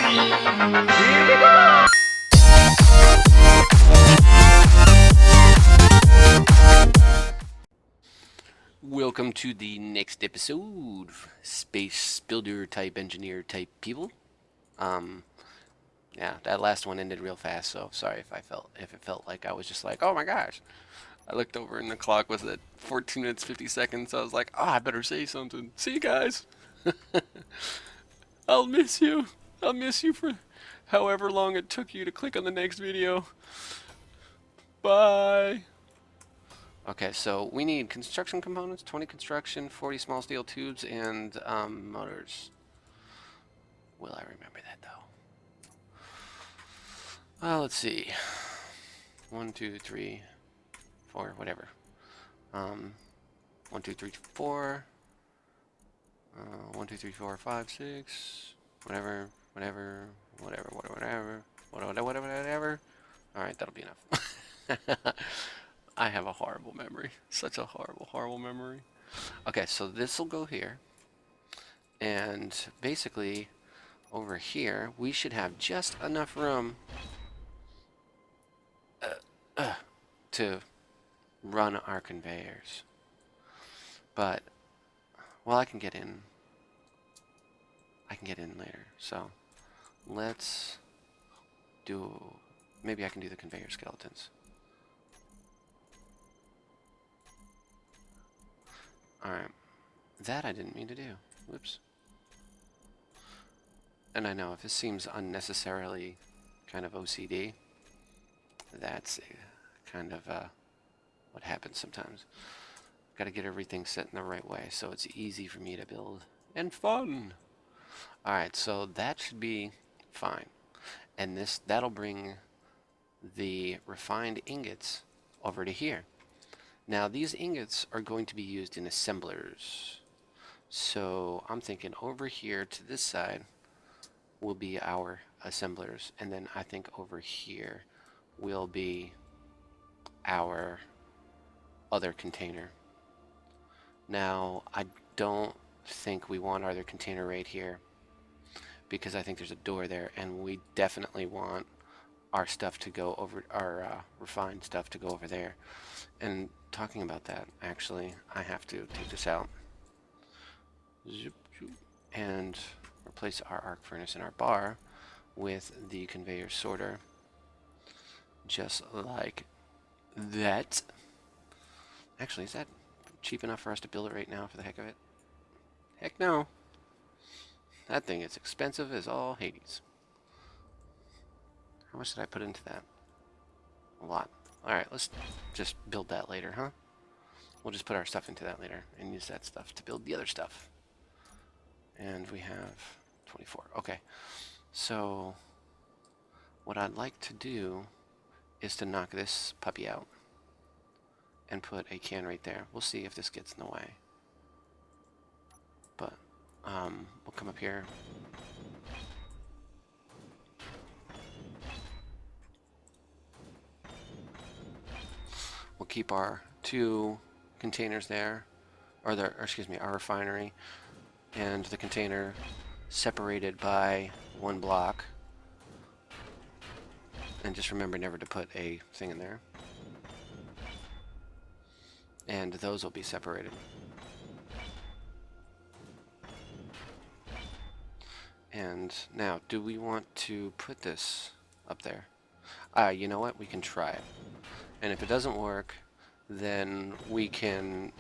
Welcome to the next episode, space builder type engineer type people. Um, yeah, that last one ended real fast, so sorry if it felt like I was just like, oh my gosh. I looked over and the clock was at 14 minutes 50 seconds. So I was like, oh, I better say something. See you guys. I'll miss you. I'll miss you for however long it took you to click on the next video. Bye. Okay, so we need construction components, 20 construction, 40 small steel tubes, and motors. Will I remember that though? Let's see. 1, 2, 3, 4, whatever. 1, 2, 3, 4. 1, 2, 3, 4, 5, 6. Whatever, whatever, whatever, whatever, whatever, whatever, whatever. Alright, that'll be enough. I have a horrible memory. Such a horrible, horrible memory. Okay, so this will go here. And basically, over here, we should have just enough room to run our conveyors. But, well, I can get in later. So, let's do, maybe I can do the conveyor skeletons. Alright. That I didn't mean to do. Whoops. And I know if this seems unnecessarily kind of OCD, that's kind of what happens sometimes. Got to get everything set in the right way so it's easy for me to build and fun. Alright, so that should be fine. And that'll bring the refined ingots over to here. Now these ingots are going to be used in assemblers. So I'm thinking over here to this side will be our assemblers, and then I think over here will be our other container. Now I don't think we want our other container right here because I think there's a door there, and we definitely want our stuff to go over, our refined stuff to go over there. And talking about that, actually, I have to take this out and replace our arc furnace and our bar with the conveyor sorter, just like that. Actually, is that cheap enough for us to build it right now for the heck of it? Heck no. That thing is expensive as all Hades. How much did I put into that? A lot. Alright, let's just build that later, huh? We'll just put our stuff into that later and use that stuff to build the other stuff. And we have 24. Okay. So, what I'd like to do is to knock this puppy out and put a can right there. We'll see if this gets in the way. But, we'll come up here. We'll keep our 2 containers there, or excuse me, our refinery and the container separated by 1 block. And just remember never to put a thing in there. And those will be separated. And now, do we want to put this up there? You know what? We can try it. And if it doesn't work, then we can...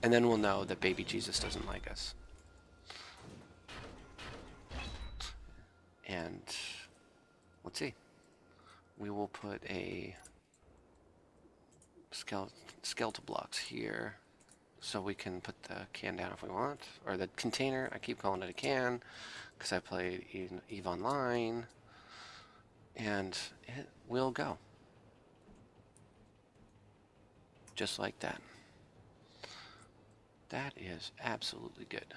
And then we'll know that baby Jesus doesn't like us. And let's see. We will put a skeletal blocks here so we can put the can down if we want. Or the container. I keep calling it a can because I played EVE Online. And it will go. Just like that. That is absolutely good.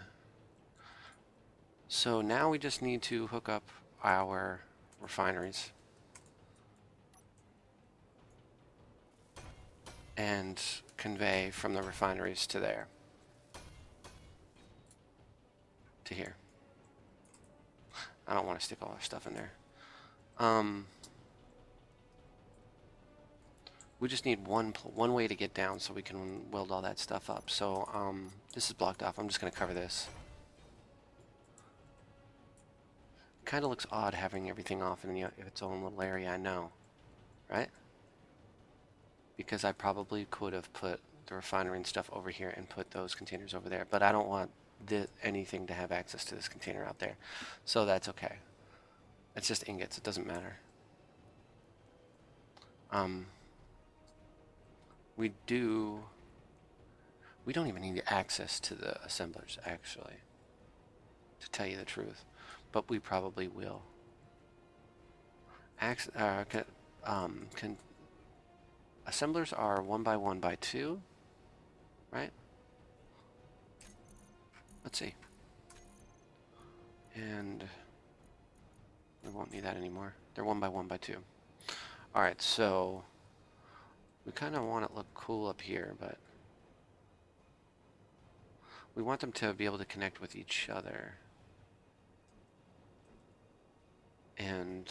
So now we just need to hook up our refineries and convey from the refineries to there. To here. I don't want to stick all our stuff in there. We just need one way to get down so we can weld all that stuff up. So this is blocked off. I'm just going to cover this. Kind of looks odd having everything off in its own little area, I know, right? Because I probably could have put the refinery and stuff over here and put those containers over there, but I don't want anything to have access to this container out there, so that's okay. It's just ingots, it doesn't matter. We don't even need access to the assemblers, actually, to tell you the truth, but we probably will. Assemblers are 1 by 1 by 2, right? Let's see. And we won't need that anymore. They're 1 by 1 by 2. Alright, so we kind of want it to look cool up here, but we want them to be able to connect with each other. And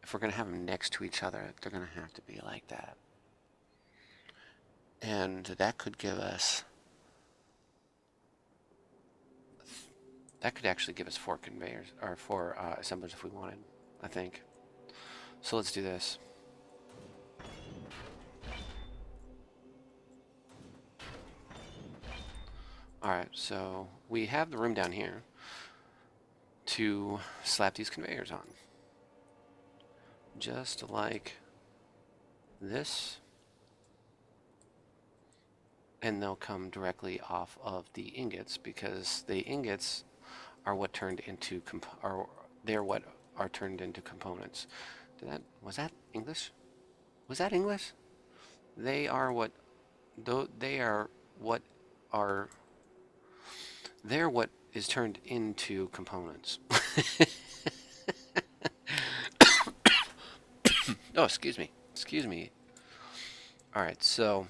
if we're going to have them next to each other, they're going to have to be like that. And that could give us... That could actually give us 4 conveyors, or 4 assemblers if we wanted, I think. So let's do this. Alright, so we have the room down here to slap these conveyors on. Just like this. And they'll come directly off of the ingots, because the ingots are what turned into they're what are turned into components. Was that English? Was that English? They are what they're what is turned into components. Oh, excuse me. Excuse me. Alright, so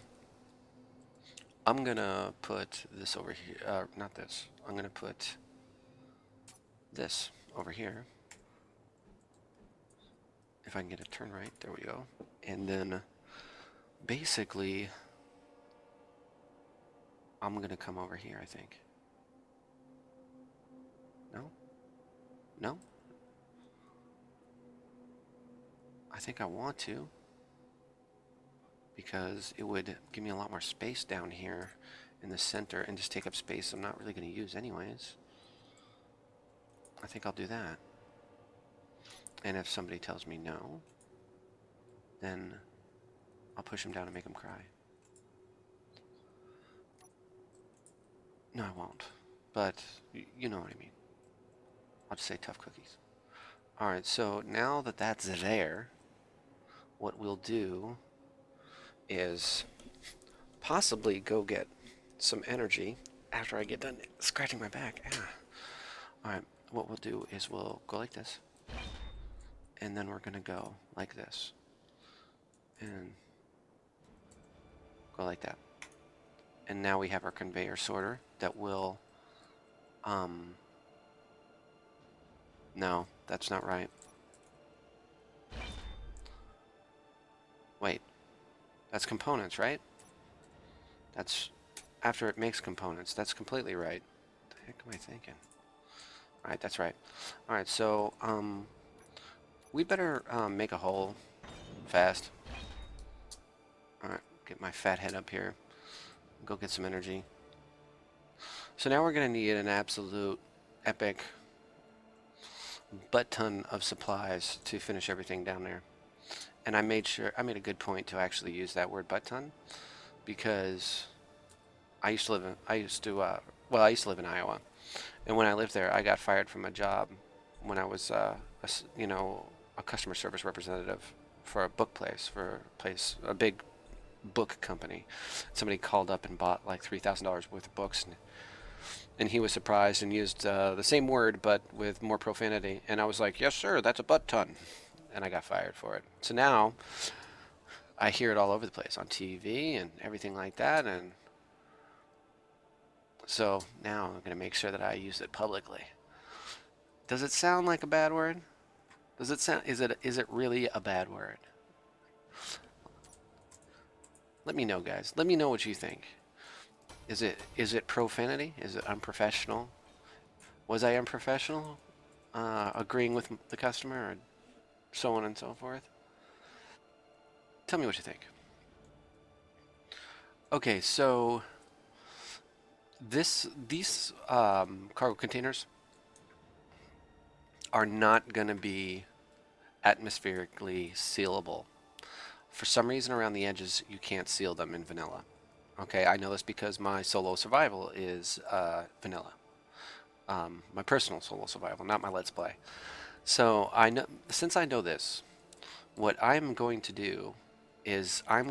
I'm gonna put this over here. Not this. I'm gonna put this over here. If I can get it turned right. There we go. And then basically I'm gonna come over here, I think. No? No? I think I want to, because it would give me a lot more space down here in the center and just take up space I'm not really going to use anyways. I think I'll do that. And if somebody tells me no, then I'll push them down and make them cry. No, I won't. But you know what I mean. I'll just say tough cookies. Alright, so now that that's there, what we'll do is possibly go get some energy after I get done scratching my back. Alright, what we'll do is we'll go like this. And then we're going to go like this. And go like that. And now we have our conveyor sorter that will... No, that's not right. Wait. That's components, right? That's after it makes components. That's completely right. What the heck am I thinking? Alright, that's right. Alright, so, we better make a hole fast. Alright, get my fat head up here. Go get some energy. So now we're going to need an absolute epic butt ton of supplies to finish everything down there. And I made a good point to actually use that word butt ton, because I used to live in Iowa. And when I lived there, I got fired from a job when I was a customer service representative for a book place, a big book company. Somebody called up and bought like $3,000 worth of books, and he was surprised and used the same word but with more profanity. And I was like, yes, sir, that's a butt ton. And I got fired for it. So now I hear it all over the place on TV and everything like that. And so now I'm going to make sure that I use it publicly. Does it sound like a bad word? Does it sound? Is it really a bad word? Let me know, guys. Let me know what you think. Is it profanity? Is it unprofessional? Was I unprofessional? Agreeing with the customer, or so on and so forth. Tell me what you think. Okay, so these cargo containers are not going to be atmospherically sealable. For some reason around the edges, you can't seal them in vanilla. Okay, I know this because my solo survival is vanilla. My personal solo survival, not my let's play. So I know, since I know this, what I'm going to do is I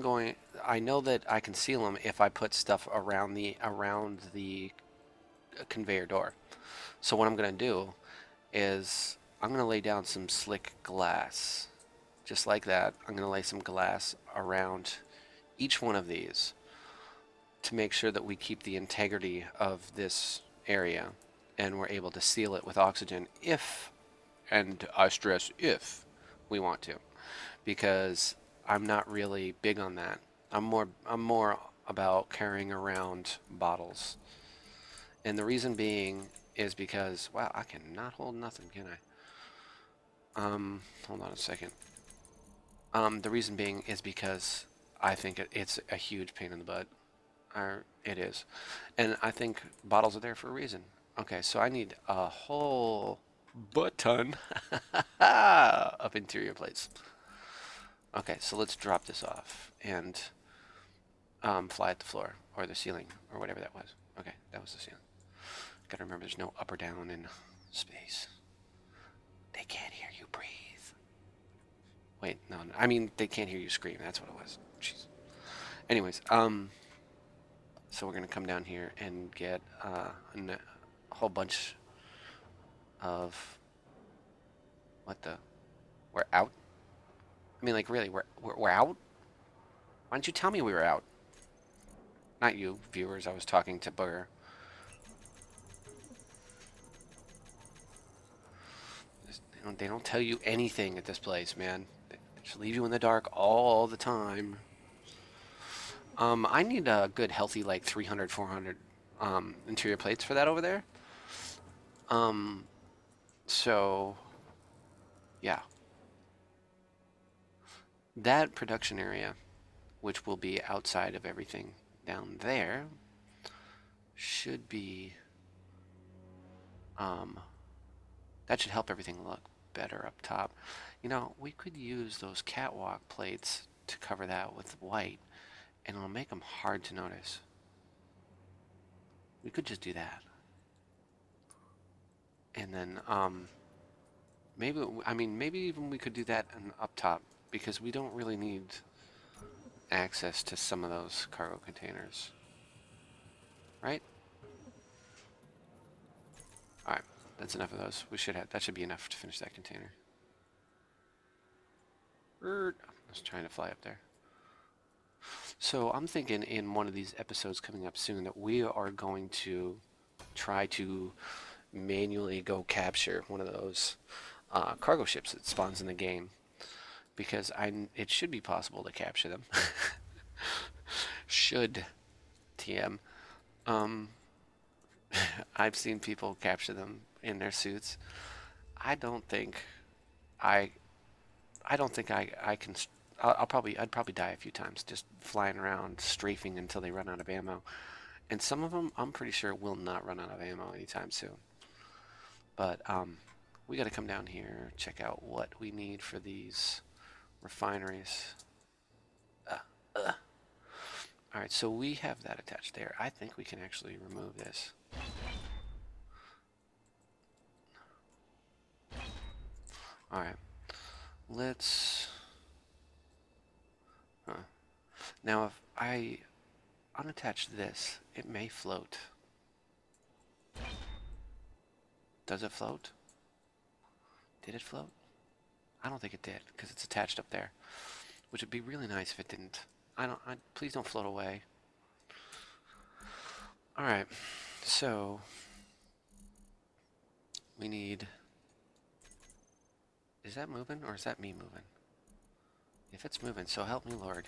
know that I can seal them if I put stuff around the conveyor door. So what I'm going to do is I'm going to lay down some slick glass. Just like that, I'm going to lay some glass around each one of these to make sure that we keep the integrity of this area and we're able to seal it with oxygen if, and I stress if, we want to. Because I'm not really big on that. I'm more about carrying around bottles. And the reason being is because, wow, I cannot hold nothing, can I? Hold on a second. The reason being is because I think it's a huge pain in the butt. Or it is. And I think bottles are there for a reason. Okay, so I need a whole butt ton of interior plates. Okay, so let's drop this off and fly at the floor or the ceiling or whatever that was. Okay, that was the ceiling. Gotta remember there's no up or down in space. They can't hear you breathe. Wait, no, I mean they can't hear you scream. That's what it was. Jeez. Anyways, so we're gonna come down here and get a whole bunch of what the? We're out. I mean, like really, we're out. Why didn't you tell me we were out? Not you, viewers. I was talking to Booger. They don't tell you anything at this place, man. They just leave you in the dark all the time. I need a good healthy like 300, 400 interior plates for that over there. Um, so yeah, that production area, which will be outside of everything down there, should be um, that should help everything look better up top. You know, we could use those catwalk plates to cover that with white, and it'll make them hard to notice. We could just do that. And then maybe, I mean, maybe even we could do that up top because we don't really need access to some of those cargo containers, right? All right, that's enough of those. That should be enough to finish that container. I was trying to fly up there. So I'm thinking in one of these episodes coming up soon that we are going to try to manually go capture one of those cargo ships that spawns in the game because it should be possible to capture them. Should TM. Um, I've seen people capture them in their suits. I don't think I I don't think I can. I'd probably die a few times just flying around strafing until they run out of ammo. And some of them I'm pretty sure will not run out of ammo anytime soon. But we got to come down here, check out what we need for these refineries. All right, so we have that attached there. I think we can actually remove this. All right, let's. Huh. Now, if I unattach this, it may float. Does it float? Did it float? I don't think it did because it's attached up there, which would be really nice if it didn't. Please don't float away. All right, so we need Is that moving or is that me moving? If it's moving, so help me, Lord.